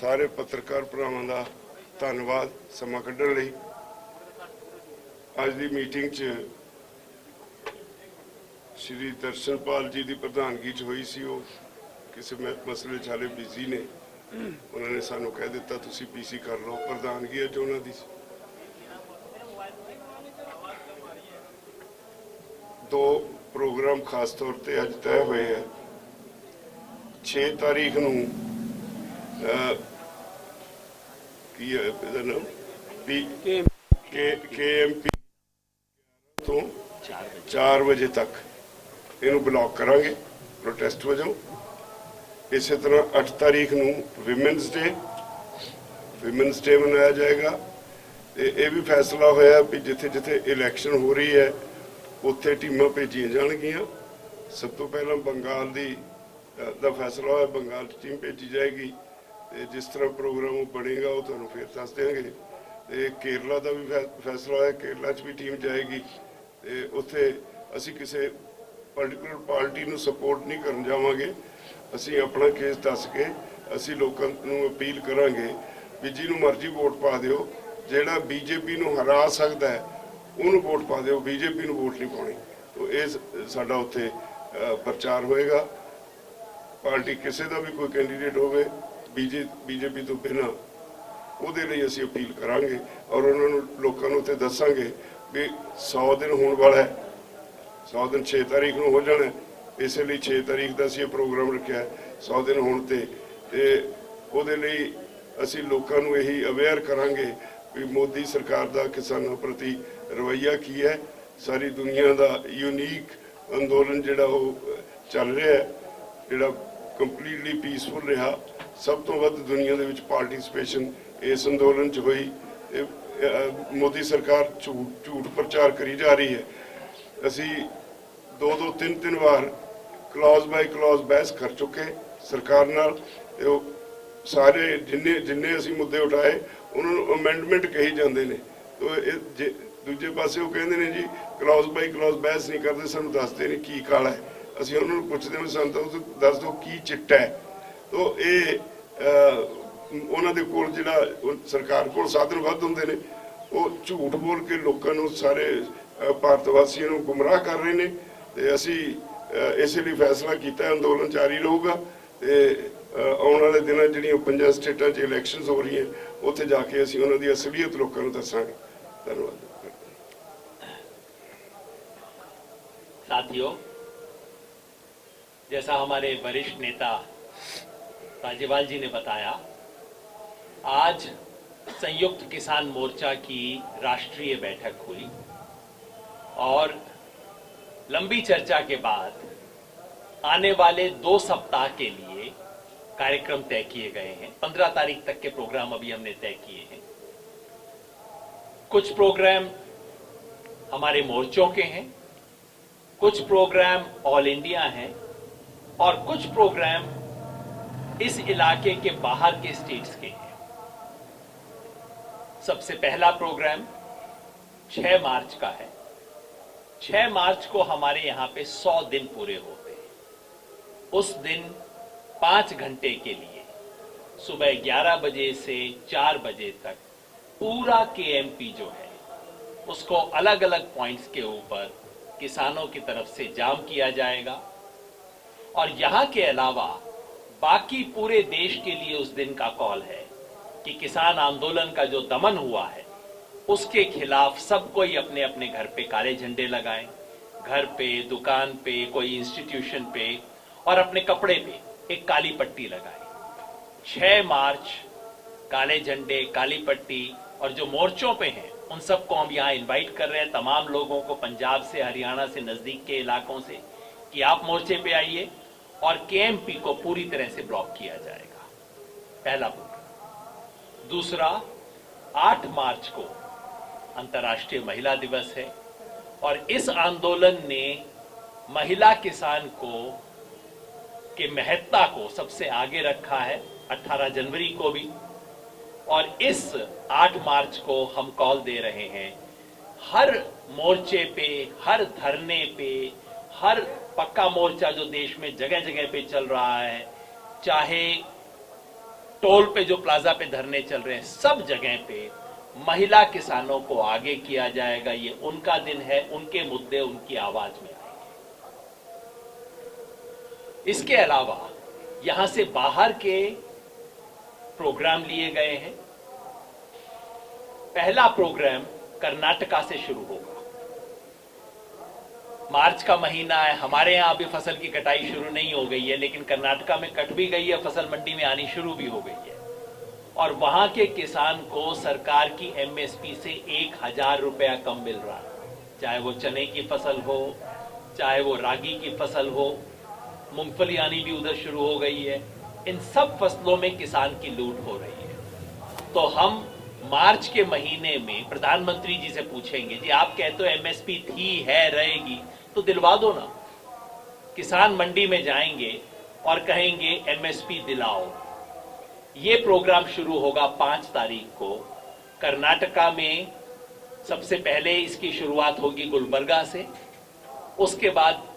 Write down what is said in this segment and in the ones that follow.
सारे पत्रकार भरावां दा धन्नवाद समा कड्ढण लई। अज दी मीटिंग च श्री दर्शनपाल जी की प्रधानगी च हुई सी। किसी मसले च हाले बिजी ने, उन्होंने सानू कह दिता तुसी पीसी कर लो। प्रधानगी अज उन्हां दी दो प्रोग्राम खास तौर पर अज तय हुए हैं। 6 तारीख नूं KMP तो 4 बजे तक इनू ब्लॉक करांगे प्रोटेस्ट वजों। इस तरह 8 तारीख नूं विमेंस डे मनाया जाएगा। ये भी फैसला होया भी जिथे जिथे इलैक्शन हो रही है उत्थे टीमां भेजियां जाणगियां। सब तो पहला बंगाल दा फैसला होया, बंगाल टीम भेजी जाएगी। जिस तरह प्रोग्राम बनेगा वो तुहानूं फिर दस देंगे। केरला का भी फैसला है, केरला च भी टीम जाएगी। उत्थे असी किसी पर्टिकुलर पार्टी नूं सपोर्ट नहीं करन जावांगे। असी अपना केस दस के असी लोकां नूं अपील करांगे भी जिन्हों मर्जी वोट पा दिओ, जिहड़ा बीजेपी नूं हरा सकदा है उन्होंने वोट पा दिओ, बीजेपी नूं वोट नहीं पाउणी। तो ये साडा उत्थे प्रचार होएगा। पार्टी किसी का भी कोई कैंडीडेट होवे बीजेपी तो बिना ਉਹਦੇ ਲਈ ਅਸੀਂ अपील करांगे और उन्होंने लोगों ਨੂੰ ਤੇ ਦੱਸਾਂਗੇ भी 100 दिन होने वाला है। 100 दिन 6 तारीख ਨੂੰ हो जाना है, इसलिए 6 तारीख का ਅਸੀਂ प्रोग्राम रखा है। 100 दिन होने ते ਉਹਦੇ ਲਈ ਅਸੀਂ ਲੋਕਾਂ ਨੂੰ ਇਹੀ ਅਵੇਅਰ ਕਰਾਂਗੇ भी मोदी सरकार का किसानों प्रति रवैया की है। सारी दुनिया का यूनीक अंदोलन जिहड़ा वो चल रहा है, जिहड़ा कंप्लीटली पीसफुल रहा। सब तो वध दुनिया दे विच पार्टिसिपेशन इस अंदोलन च हुई। मोदी सरकार झूठ प्रचार करी जा रही है। असी 2-3 बार क्लॉज बाय क्लॉज बहस कर चुके सरकार नाल। सारे जिन्ने असी मुद्दे उठाए उन्होंने अमेंडमेंट कही जाते हैं। तो दूजे पासे वो कहते हैं जी क्लॉज बाय क्लॉज बहस नहीं करते, सानू दसते नहीं की काला है। असी उन्होंने पुछते हैं सानू दस दो की चिट्टा है। तो ये उन्होंने कोल जिहड़ा सरकार कोल साधन वध हुंदे ने, वो झूठ बोल के लोगों को सारे भारतवासियों को गुमराह कर रहे हैं। तो असी इसलिए फैसला किया अंदोलन जारी रहूगा। आने वाले दिनों जिहड़ियां 5 स्टेटां च इलैक्शनस हो रही हैं उत्थे जाके असी उन्हां दी असलीयत लोगों को दसांगे। धन्यवाद। साथियों, जैसा हमारे वरिष्ठ नेता राज्यपाल जी ने बताया, आज संयुक्त किसान मोर्चा की राष्ट्रीय बैठक हुई और लंबी चर्चा के बाद आने वाले 2 सप्ताह के लिए कार्यक्रम तय किए गए हैं। 15 तारीख तक के प्रोग्राम अभी हमने तय किए हैं। कुछ प्रोग्राम हमारे मोर्चों के हैं, कुछ प्रोग्राम ऑल इंडिया हैं और कुछ प्रोग्राम इस इलाके के बाहर के स्टेट्स के हैं। सबसे पहला प्रोग्राम 6 मार्च का है। 6 मार्च को हमारे यहां पे 100 दिन पूरे होते हैं। उस दिन 5 घंटे के लिए सुबह 11 बजे से 4 बजे तक पूरा KMP जो है उसको अलग अलग पॉइंट्स के ऊपर किसानों की तरफ से जाम किया जाएगा। और यहां के अलावा बाकी पूरे देश के लिए उस दिन का कॉल है कि किसान आंदोलन का जो दमन हुआ है उसके खिलाफ सब कोई अपने अपने घर पे काले झंडे लगाएं, घर पे, दुकान पे, कोई इंस्टीट्यूशन पे और अपने कपड़े पे एक काली पट्टी लगाएं। 6 मार्च काले झंडे, काली पट्टी और जो मोर्चों पे हैं उन सबको हम यहाँ इनवाइट कर रहे हैं, तमाम लोगों को पंजाब से, हरियाणा से, नजदीक के इलाकों से, कि आप मोर्चे पे आइए और KMP को पूरी तरह से ब्लॉक किया जाएगा। पहला प्रोग्राम। दूसरा, 8 मार्च को अंतर्राष्ट्रीय महिला दिवस है और इस आंदोलन ने महिला किसान को के महत्ता को सबसे आगे रखा है। 18 जनवरी को भी और इस 8 मार्च को हम कॉल दे रहे हैं, हर मोर्चे पे, हर धरने पे, हर पक्का मोर्चा जो देश में जगह जगह पे चल रहा है, चाहे टोल पे जो प्लाजा पे धरने चल रहे हैं, सब जगह पे महिला किसानों को आगे किया जाएगा। ये उनका दिन है, उनके मुद्दे उनकी आवाज में आएंगे। इसके अलावा यहां से बाहर के प्रोग्राम लिए गए हैं। पहला प्रोग्राम कर्नाटका से शुरू होगा। मार्च का महीना है, हमारे यहां अभी फसल की कटाई शुरू नहीं हो गई है, लेकिन कर्नाटका में कट भी गई है, फसल मंडी में आनी शुरू भी हो गई है। और वहां के किसान को सरकार की एमएसपी से 1,000 रुपया कम मिल रहा है, चाहे वो चने की फसल हो, चाहे वो रागी की फसल हो, मूंगफली आनी भी उधर शुरू हो गई है। इन सब फसलों में किसान की लूट हो रही है। तो हम मार्च के महीने में प्रधानमंत्री जी से पूछेंगे, जी आप कहते हो एमएसपी थी, है, रहेगी, तो दिलवा दो ना। किसान मंडी में जाएंगे और कहेंगे एमएसपी दिलाओ। ये प्रोग्राम शुरू होगा 5 तारीख को कर्नाटका में। सबसे पहले इसकी शुरुआत होगी गुलबर्गा से, उसके बाद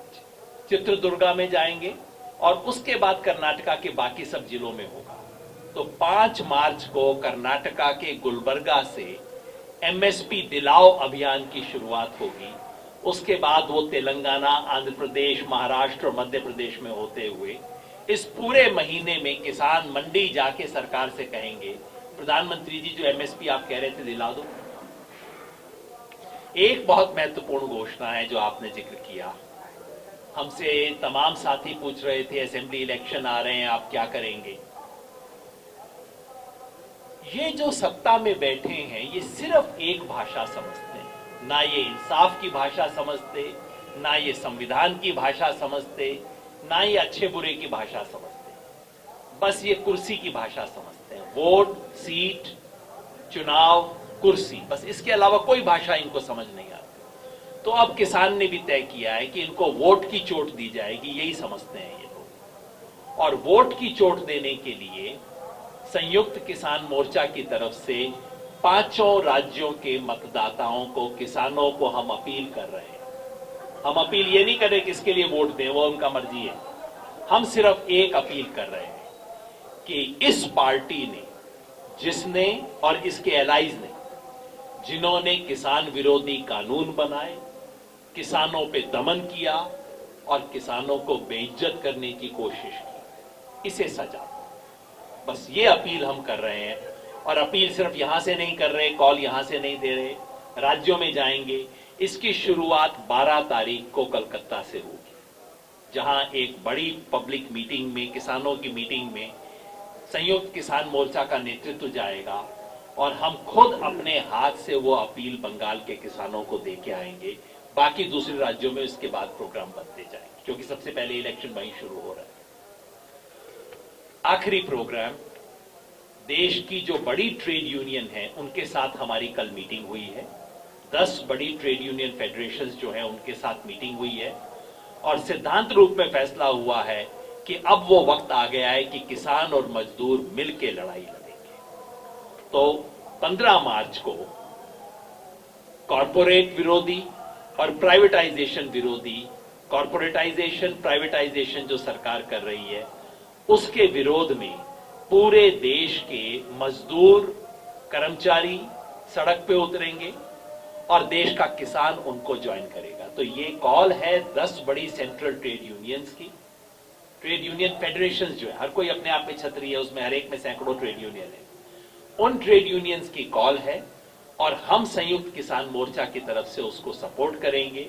चित्रदुर्गा में जाएंगे और उसके बाद कर्नाटका के बाकी सब जिलों में होगा। तो 5 मार्च को कर्नाटका के गुलबर्गा से एमएसपी दिलाओ अभियान की शुरुआत होगी। उसके बाद वो तेलंगाना, आंध्र प्रदेश, महाराष्ट्र और मध्य प्रदेश में होते हुए इस पूरे महीने में किसान मंडी जाके सरकार से कहेंगे, प्रधानमंत्री जी जो एमएसपी आप कह रहे थे दिला दो। एक बहुत महत्वपूर्ण घोषणा है जो आपने जिक्र किया। हमसे तमाम साथी पूछ रहे थे असेंबली इलेक्शन आ रहे हैं, आप क्या करेंगे। ये जो सत्ता में बैठे हैं ये सिर्फ एक भाषा समझते हैं, ना ये इंसाफ की भाषा समझते, ना ये संविधान की भाषा समझते, ना ये अच्छे बुरे की भाषा समझते, बस ये कुर्सी की भाषा समझते हैं। वोट, सीट, चुनाव, कुर्सी, बस इसके अलावा कोई भाषा इनको समझ नहीं आती। तो अब किसान ने भी तय किया है कि इनको वोट की चोट दी जाएगी, यही समझते हैं ये लोग। और वोट की चोट देने के लिए संयुक्त किसान मोर्चा की तरफ से 5 राज्यों के मतदाताओं को, किसानों को हम अपील कर रहे हैं। हम अपील ये नहीं कर रहे कि इसके लिए वोट दें, वो उनका मर्जी है। हम सिर्फ एक अपील कर रहे हैं कि इस पार्टी ने, जिसने और इसके एलाइज ने, जिन्होंने किसान विरोधी कानून बनाए, किसानों पे दमन किया और किसानों को बेइज्जत करने की कोशिश की, इसे सजा दो। बस ये अपील हम कर रहे हैं। और अपील सिर्फ यहां से नहीं कर रहे, कॉल यहां से नहीं दे रहे, राज्यों में जाएंगे। इसकी शुरुआत 12 तारीख को कलकत्ता से होगी, जहां एक बड़ी पब्लिक मीटिंग में, किसानों की मीटिंग में संयुक्त किसान मोर्चा का नेतृत्व जाएगा और हम खुद अपने हाथ से वो अपील बंगाल के किसानों को दे के आएंगे। बाकी दूसरे राज्यों में इसके बाद प्रोग्राम बनते जाएंगे, क्योंकि सबसे पहले इलेक्शन वहीं शुरू हो रहा है। आखिरी प्रोग्राम, देश की जो बड़ी ट्रेड यूनियन है उनके साथ हमारी कल मीटिंग हुई है। 10 बड़ी ट्रेड यूनियन फेडरेशंस जो हैं उनके साथ मीटिंग हुई है और सिद्धांत रूप में फैसला हुआ है कि अब वो वक्त आ गया है कि किसान और मजदूर मिलकर लड़ाई लड़ेंगे। तो 15 मार्च को कॉरपोरेट विरोधी और प्राइवेटाइजेशन विरोधी, कॉरपोरेटाइजेशन, प्राइवेटाइजेशन जो सरकार कर रही है उसके विरोध में पूरे देश के मजदूर, कर्मचारी सड़क पे उतरेंगे और देश का किसान उनको ज्वाइन करेगा। तो ये कॉल है 10 बड़ी सेंट्रल ट्रेड यूनियंस की। ट्रेड यूनियन फेडरेशंस जो है, हर कोई अपने आप में छतरी है, उसमें हर एक में सैकड़ों ट्रेड यूनियन है। उन ट्रेड यूनियंस की कॉल है और हम संयुक्त किसान मोर्चा की तरफ से उसको सपोर्ट करेंगे।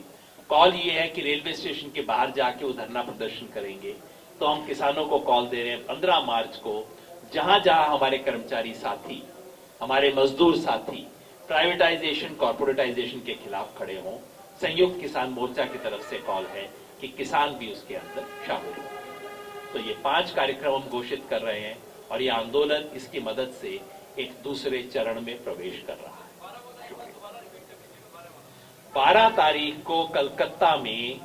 कॉल ये है कि रेलवे स्टेशन के बाहर जाके वो धरना प्रदर्शन करेंगे। तो हम किसानों को कॉल दे रहे हैं 15 मार्च को, जहां जहां हमारे कर्मचारी साथी, हमारे मजदूर साथी प्राइवेटाइजेशन, कॉर्पोरेटाइजेशन के खिलाफ खड़े हों, संयुक्त किसान मोर्चा की तरफ से कॉल है कि किसान भी उसके अंदर शामिल हो। तो ये 5 कार्यक्रम हम घोषित कर रहे हैं और ये आंदोलन इसकी मदद से एक दूसरे चरण में प्रवेश कर रहा है। शुक्रिया। 12 तारीख को कलकत्ता में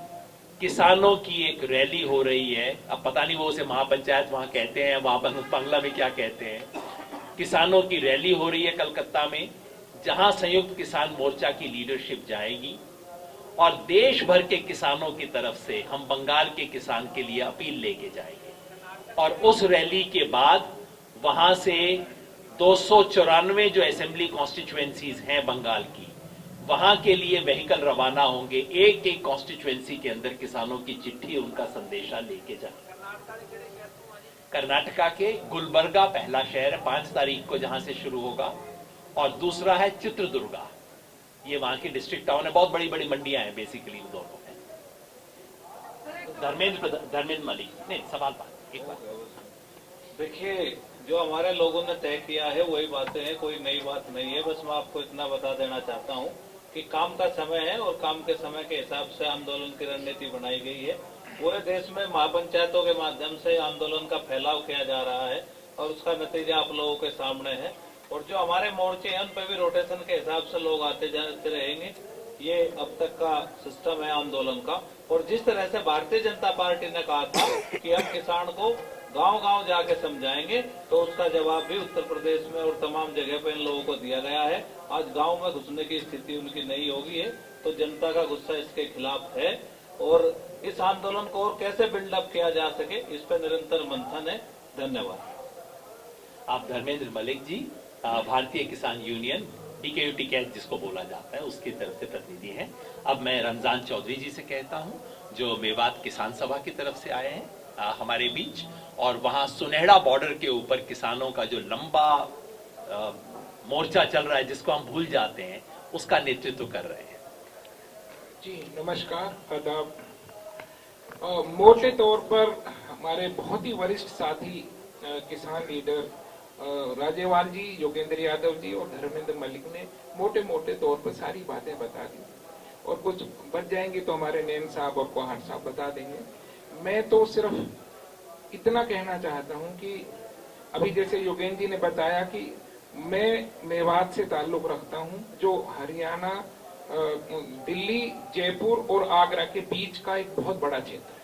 किसानों की एक रैली हो रही है। अब पता नहीं वो उसे महापंचायत वहां कहते हैं, वहां पर बांग्ला में क्या कहते हैं। किसानों की रैली हो रही है कलकत्ता में, जहां संयुक्त किसान मोर्चा की लीडरशिप जाएगी और देश भर के किसानों की तरफ से हम बंगाल के किसान के लिए अपील लेके जाएंगे। और उस रैली के बाद वहां से 294 जो असेंबली कॉन्स्टिट्यूएंसीज हैं बंगाल की, वहां के लिए व्हीकल रवाना होंगे। एक एक कॉन्स्टिट्यूएंसी के अंदर किसानों की चिट्ठी, उनका संदेशा लेके जाएंगे। कर्नाटका के गुलबर्गा पहला शहर है 5 तारीख को, जहां से शुरू होगा, और दूसरा है चित्रदुर्गा, ये वहां की डिस्ट्रिक्ट टाउन है। बहुत बड़ी बड़ी मंडियां हैं बेसिकली वो दोनों हैं। धर्मेंद्र मलिक नहीं, सवाल बात एक बार देखिए, जो हमारे लोगों ने तय किया है वही बातें हैं, कोई नई बात नहीं है। बस मैं आपको इतना बता देना चाहता हूं कि काम का समय है और काम के समय के हिसाब से आंदोलन की रणनीति बनाई गई है। पूरे देश में महापंचायतों के माध्यम से आंदोलन का फैलाव किया जा रहा है और उसका नतीजा आप लोगों के सामने है। और जो हमारे मोर्चे हैं उन पर भी रोटेशन के हिसाब से लोग आते जाते रहेंगे। ये अब तक का सिस्टम है आंदोलन का। और जिस तरह से भारतीय जनता पार्टी ने कहा था कि हम किसान को गांव-गांव जाके समझाएंगे, तो उसका जवाब भी उत्तर प्रदेश में और तमाम जगह पर इन लोगों को दिया गया है। आज गांव में घुसने की स्थिति उनकी नहीं होगी है, तो जनता का गुस्सा इसके खिलाफ है। और इस आंदोलन को और कैसे बिल्डअप किया जा सके, इस पर निरंतर मंथन है। धन्यवाद। आप धर्मेंद्र मलिक जी, भारतीय किसान यूनियन डीकेयूटी कैच जिसको बोला जाता है, उसकी तरफ से प्रतिनिधि हैं। अब मैं रमजान चौधरी जी से कहता हूं, जो मेवात किसान सभा की तरफ से आए हैं हमारे बीच, और वहां सुनहरा बॉर्डर के ऊपर किसानों का जो लंबा मोर्चा चल रहा है, जिसको हम भूल जाते हैं, उसका नेतृत्व कर रहे हैं। जी नमस्कार, आदाब। मोटे तौर पर हमारे बहुत ही वरिष्ठ साथी किसान लीडर राजेवाल जी, योगेंद्र यादव जी और धर्मेंद्र मलिक ने मोटे मोटे तौर पर सारी बातें बता दी, और कुछ बच जाएंगे तो हमारे नैन साहब और कोहान साहब बता देंगे। मैं तो सिर्फ इतना कहना चाहता हूं कि अभी जैसे योगेंद्र जी ने बताया कि मैं मेवात से ताल्लुक रखता हूं, जो हरियाणा, दिल्ली, जयपुर और आगरा के बीच का एक बहुत बड़ा क्षेत्र है।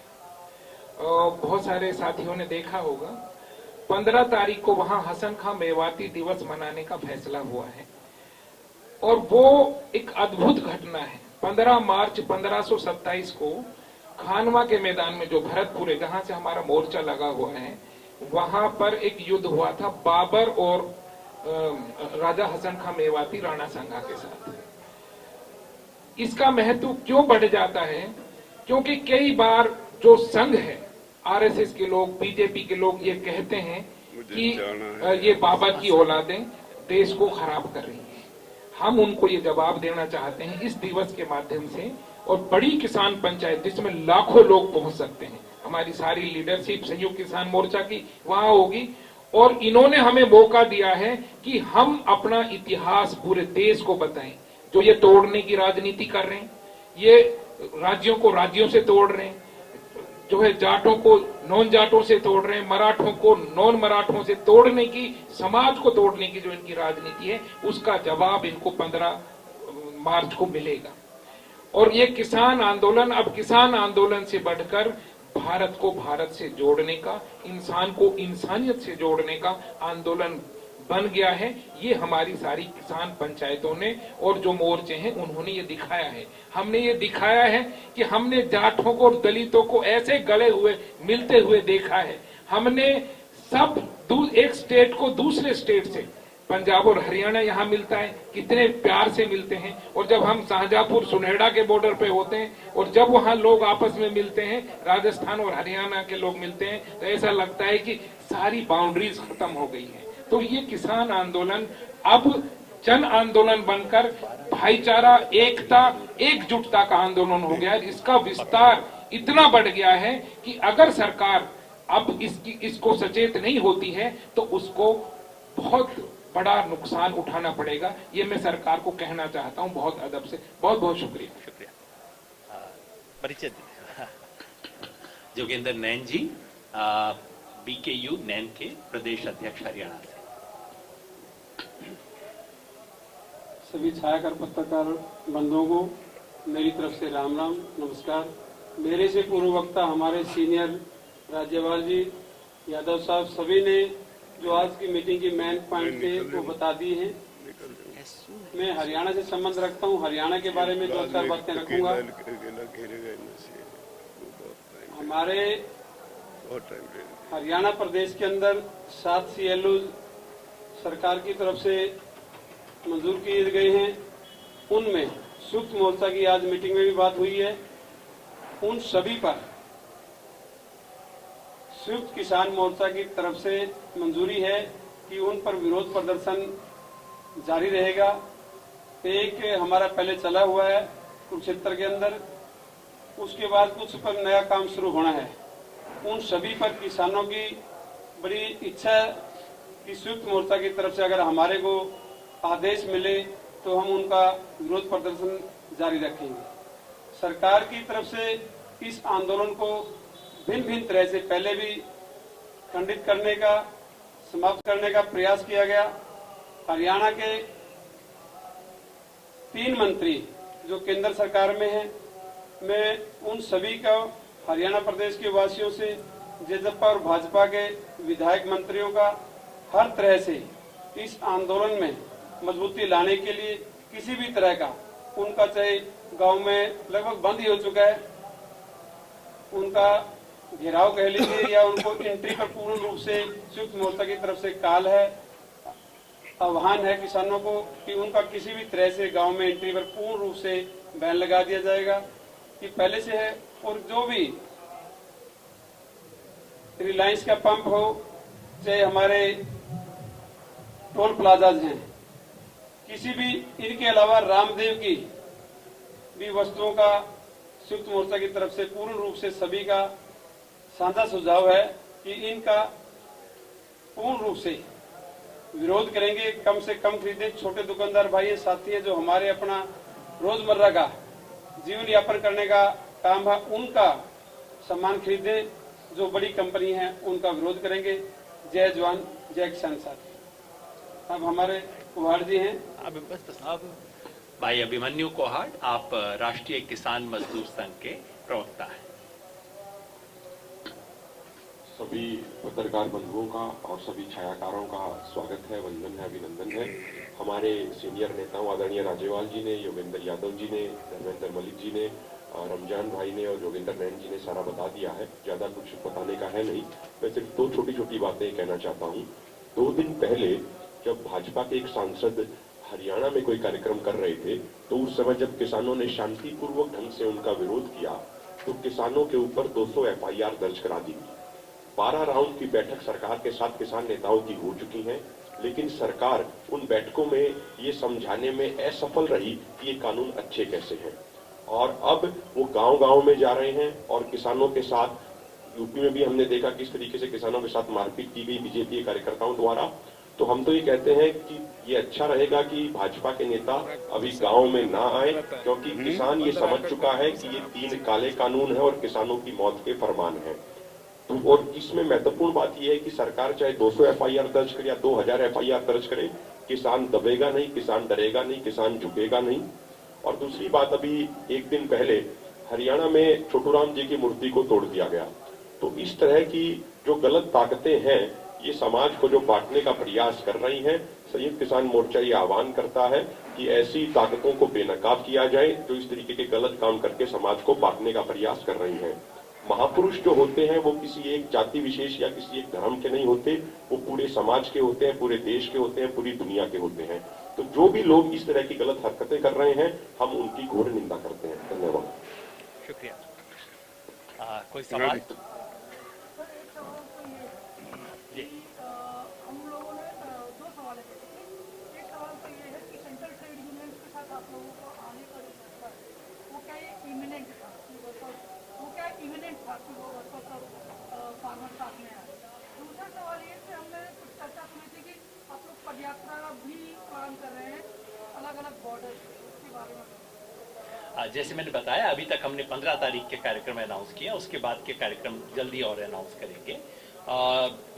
बहुत सारे साथियों ने देखा होगा 15 तारीख को वहां हसन खां मेवाती दिवस मनाने का फैसला हुआ है, और वो एक अद्भुत घटना है। 15 मार्च 1527 को खानवा के मैदान में, जो भरतपुर है जहां से हमारा मोर्चा लगा हुआ है, वहां पर एक युद्ध हुआ था बाबर और राजा हसन खां मेवाती राणा सांगा के साथ। इसका महत्व क्यों बढ़ जाता है? क्योंकि कई बार जो संघ है, आरएसएस के लोग, बीजेपी के लोग ये कहते हैं कि ये बाबर की औलादें देश को खराब कर रही हैं। हम उनको ये जवाब देना चाहते हैं इस दिवस के माध्यम से, और बड़ी किसान पंचायत जिसमें लाखों लोग पहुंच सकते हैं, हमारी सारी लीडरशिप संयुक्त किसान मोर्चा की वहां होगी। और इन्होंने हमें मौका दिया है कि हम अपना इतिहास पूरे देश को बताएं। जो ये तोड़ने की राजनीति कर रहे हैं, ये राज्यों को राज्यों से तोड़ रहे हैं, जो है जाटों को नॉन जाटों से तोड़ रहे हैं, मराठों को नॉन मराठों से तोड़ने की, समाज को तोड़ने की जो इनकी राजनीति है, उसका जवाब इनको 15 मार्च को मिलेगा। और ये किसान आंदोलन अब किसान आंदोलन से बढ़कर भारत को भारत से जोड़ने का, इंसान को इंसानियत से जोड़ने का आंदोलन बन गया है। ये हमारी सारी किसान पंचायतों ने और जो मोर्चे हैं उन्होंने ये दिखाया है। हमने ये दिखाया है कि हमने जाटों को और दलितों को ऐसे गले हुए मिलते हुए देखा है। हमने सब एक स्टेट को दूसरे स्टेट से, पंजाब और हरियाणा यहाँ मिलता है, कितने प्यार से मिलते हैं। और जब हम शाहजहांपुर सुनहेड़ा के बॉर्डर पे होते हैं और जब वहाँ लोग आपस में मिलते हैं, राजस्थान और हरियाणा के लोग मिलते हैं, तो ऐसा लगता है कि सारी बाउंड्रीज खत्म हो गई है। तो ये किसान आंदोलन अब जन आंदोलन बनकर भाईचारा, एकता, एकजुटता का आंदोलन हो गया है। इसका विस्तार इतना बढ़ गया है कि अगर सरकार अब इसको सचेत नहीं होती है तो उसको बहुत बड़ा नुकसान उठाना पड़ेगा। ये मैं सरकार को कहना चाहता हूं बहुत अदब से। बहुत बहुत शुक्रिया। शुक्रिया। परिचय जोगेंद्र नैन जी, बीकेयू नैन के प्रदेश अध्यक्ष हरियाणा से। सभी छायाकार पत्रकार बंधुओं को मेरी तरफ से राम राम, नमस्कार। मेरे से पूर्व वक्ता हमारे सीनियर राज्यपाल जी, यादव साहब, सभी ने जो आज की मीटिंग की मेन पॉइंट थे वो बता दी हैं। मैं हरियाणा से संबंध रखता हूं, हरियाणा के बारे में 2-4 बातें रखूंगा। हमारे हरियाणा प्रदेश के अंदर 7 CLO सरकार की तरफ से मंजूर किए गए हैं। उनमें संयुक्त मोर्चा की आज मीटिंग में भी बात हुई है। उन सभी पर संयुक्त किसान मोर्चा की तरफ से मंजूरी है कि उन पर विरोध प्रदर्शन जारी रहेगा। एक हमारा पहले चला हुआ है कुरुक्षेत्र के अंदर, उसके बाद कुछ पर नया काम शुरू होना है। उन सभी पर किसानों की बड़ी इच्छा है कि संयुक्त मोर्चा की तरफ से अगर हमारे को आदेश मिले तो हम उनका विरोध प्रदर्शन जारी रखेंगे। सरकार की तरफ से इस आंदोलन को भिन्न भिन्न तरह से पहले भी खंडित करने का, समाप्त करने का प्रयास किया गया। हरियाणा के 3 मंत्री जो केंद्र सरकार में हैं, मैं उन सभी का हरियाणा प्रदेश के वासियों से, जेजेपी और भाजपा के विधायक मंत्रियों का हर तरह से इस आंदोलन में मजबूती लाने के लिए किसी भी तरह का उनका, चाहे गांव में लगभग बंद ही हो चुका है, उनका घेराव कह लीजिए या उनको एंट्री पर पूर्ण रूप से संयुक्त मोर्चा की तरफ से काल है, आह्वान है किसानों को कि उनका किसी भी तरह से गांव में एंट्री पर पूर्ण रूप से बैन लगा दिया जाएगा। कि पहले से है। और जो भी रिलायंस का पंप हो, चाहे हमारे टोल प्लाजाज हैं, किसी भी, इनके अलावा रामदेव की भी वस्तुओं का संयुक्त मोर्चा की तरफ से पूर्ण रूप से सभी का साझा सुझाव है कि इनका पूर्ण रूप से विरोध करेंगे। कम से कम खरीदे। छोटे दुकानदार भाई साथी हैं जो हमारे अपना रोजमर्रा का जीवन यापन करने का काम है, उनका सामान खरीदे। जो बड़ी कंपनी है उनका विरोध करेंगे। जय जवान जय किसान साथी। अब हमारे कुहाड़ जी हैं। अब भाई अभिमन्यु कुहाड़, आप राष्ट्रीय किसान मजदूर संघ के प्रवक्ता हैं। सभी पत्रकार बंधुओं का और सभी छायाकारों का स्वागत है, वंदन है, अभिनंदन है। हमारे सीनियर नेताओं आदरणीय राज्यपाल जी ने, योगेंद्र यादव जी ने, धर्मेंद्र मलिक जी ने, रमजान भाई ने और जोगिंदर नैन जी ने सारा बता दिया है। ज्यादा कुछ बताने का है नहीं। मैं सिर्फ 2 छोटी छोटी बातें कहना चाहता हूँ। 2 दिन पहले जब भाजपा के एक सांसद हरियाणा में कोई कार्यक्रम कर रहे थे, तो उस समय जब किसानों ने शांतिपूर्वक ढंग से उनका विरोध किया तो किसानों के ऊपर 200 FIR दर्ज करा दी गई। 12 राउंड की बैठक सरकार के साथ किसान नेताओं की हो चुकी है, लेकिन सरकार उन बैठकों में ये समझाने में असफल रही कि ये कानून अच्छे कैसे हैं। और अब वो गांव-गांव में जा रहे हैं और किसानों के साथ, यूपी में भी हमने देखा किस तरीके से किसानों के साथ मारपीट की गई बीजेपी के कार्यकर्ताओं द्वारा। तो हम तो ये कहते हैं कि ये अच्छा रहेगा कि भाजपा के नेता अभी गांव में ना आए, क्योंकि किसान ये समझ चुका है कि ये 3 काले कानून है और किसानों की मौत के फरमान है। तो और इसमें महत्वपूर्ण बात यह है कि सरकार चाहे 200 FIR दर्ज करे या 2000 FIR दर्ज करे, किसान दबेगा नहीं, किसान डरेगा नहीं, किसान झुकेगा नहीं। और दूसरी बात, अभी 1 दिन पहले हरियाणा में छोटूराम जी की मूर्ति को तोड़ दिया गया। तो इस तरह की जो गलत ताकतें हैं, ये समाज को जो बांटने का प्रयास कर रही हैं, संयुक्त किसान मोर्चा ये आह्वान करता है कि ऐसी ताकतों को बेनकाब किया जाए जो इस तरीके के गलत काम करके समाज को बांटने का प्रयास कर रही हैं। महापुरुष जो होते हैं वो किसी एक जाति विशेष या किसी एक धर्म के नहीं होते, वो पूरे समाज के होते हैं, पूरे देश के होते हैं, पूरी दुनिया के होते हैं। तो जो भी लोग इस तरह की गलत हरकतें कर रहे हैं, हम उनकी घोर निंदा करते हैं। धन्यवाद। शुक्रिया। कोई सवाल? जी। हम लोगों ने 2 सवाल किए। एक सवाल तो ये है कि सेंट्रल ट्रेड यूनियन के साथ आप लोगों को आने का जो फैसला है वो क्या ये इमिनेंट था? वो क्या इमिनेंट था कि वो वर्षों तक फार्मर साथ में आए? दूसरा सवाल ये कि हमने कुछ चर्चा सुनी थी कि आप लोग पदयात्रा भी प्लान कर रहे हैं अलग अलग बॉर्डर, उसके बारे में। जैसे मैंने बताया, अभी तक हमने 15 तारीख के कार्यक्रम अनाउंस किया, उसके बाद के कार्यक्रम जल्दी और अनाउंस करेंगे।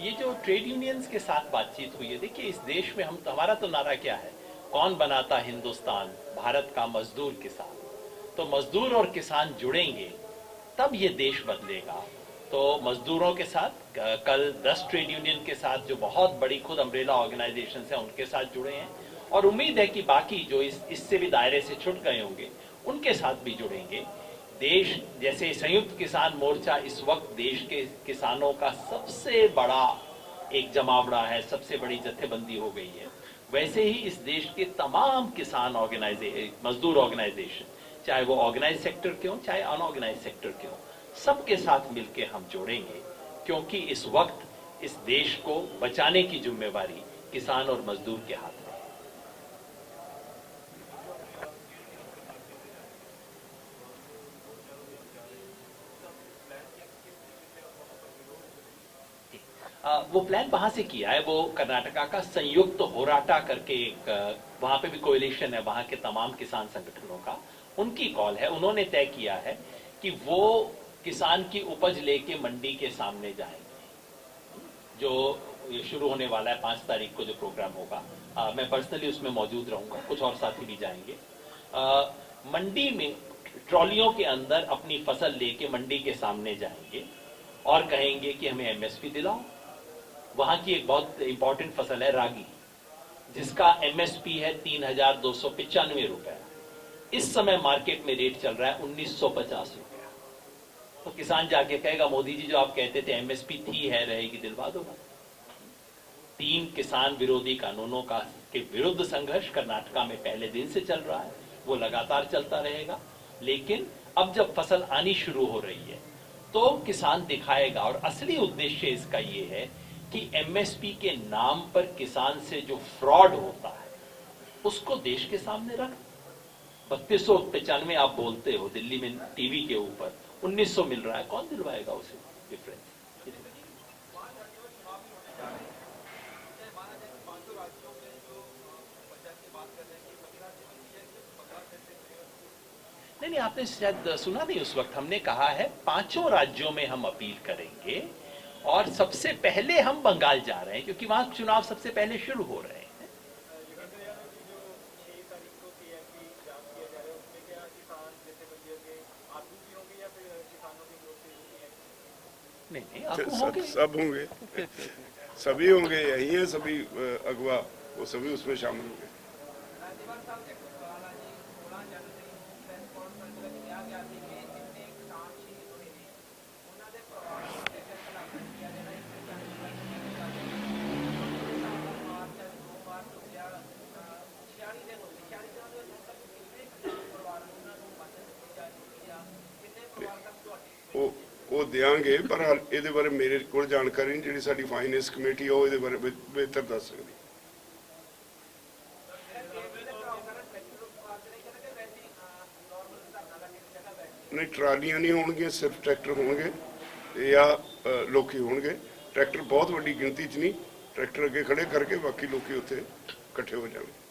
ये जो ट्रेड यूनियंस के साथ बातचीत हुई है, देखिए इस देश में हमारा तो नारा क्या है, कौन बनाता हिंदुस्तान, भारत का मजदूर किसान। तो मजदूर और किसान जुड़ेंगे तब ये देश बदलेगा। तो मजदूरों के साथ कल 10 ट्रेड यूनियन के साथ जो बहुत बड़ी खुद अम्ब्रेला ऑर्गेनाइजेशन है उनके साथ जुड़े हैं, और उम्मीद है कि बाकी जो इससे भी दायरे से छूट गए होंगे उनके साथ भी जुड़ेंगे। देश जैसे संयुक्त किसान मोर्चा इस वक्त देश के किसानों का सबसे बड़ा एक जमावड़ा है, सबसे बड़ी जत्थेबंदी हो गई है, वैसे ही इस देश के तमाम किसान मजदूर ऑर्गेनाइजेशन, चाहे वो ऑर्गेनाइज सेक्टर के हों चाहे अनऑर्गेनाइज सेक्टर के हों, सबके साथ मिलकर हम जोड़ेंगे, क्योंकि इस वक्त इस देश को बचाने की जिम्मेवारी किसान और मजदूर के हाथ में है। वो प्लान वहां से किया है, वो कर्नाटका का संयुक्त होराटा करके एक वहां पे भी कोएलिशन है वहां के तमाम किसान संगठनों का, उनकी कॉल है। उन्होंने तय किया है कि वो किसान की उपज लेके मंडी के सामने जाएंगे, जो ये शुरू होने वाला है 5 तारीख को जो प्रोग्राम होगा। मैं पर्सनली उसमें मौजूद रहूंगा, कुछ और साथी भी जाएंगे। मंडी में ट्रॉलियों के अंदर अपनी फसल लेके मंडी के सामने जाएंगे और कहेंगे कि हमें एमएसपी दिलाओ। वहां की एक बहुत इंपॉर्टेंट फसल है रागी, जिसका एमएसपी है 3,295 रुपया। इस समय मार्केट में रेट चल रहा है 1,950 रुपया। तो किसान जाके कहेगा मोदी जी जो आप कहते थे एमएसपी थी है रहेगी, दिलवा दो। 3 किसान विरोधी कानूनों का के विरुद्ध संघर्ष कर्नाटका में पहले दिन से चल रहा है, वो लगातार चलता रहेगा। लेकिन अब जब फसल आनी शुरू हो रही है तो किसान दिखाएगा, और असली उद्देश्य इसका ये है कि एमएसपी के नाम पर किसान से जो फ्रॉड होता है उसको देश के सामने रख। 3295 आप बोलते हो दिल्ली में टीवी के ऊपर, 1900 मिल रहा है, कौन दिलवाएगा उसे डिफरेंस? नहीं, आपने शायद सुना नहीं, उस वक्त हमने कहा है 5 राज्यों में हम अपील करेंगे और सबसे पहले हम बंगाल जा रहे हैं, क्योंकि वहां चुनाव सबसे पहले शुरू हो रहे हैं। नहीं, आपको होंगे, सब होंगे, सभी होंगे, यही है सभी अगवा, वो सभी उसमें शामिल होंगे। वो देंगे, पर ये बारे मेरे को जानकारी नहीं, जी साडी फाइनेंस कमेटी है वो बारे बेहतर दस सकती। नहीं, ट्रालियां नहीं होंगे, सिर्फ ट्रैक्टर होंगे या लोकी होंगे। ट्रैक्टर बहुत बड़ी गिनती च नहीं, ट्रैक्टर अगे खड़े करके बाकी लोग उत्थे इकट्ठे हो जाएंगे।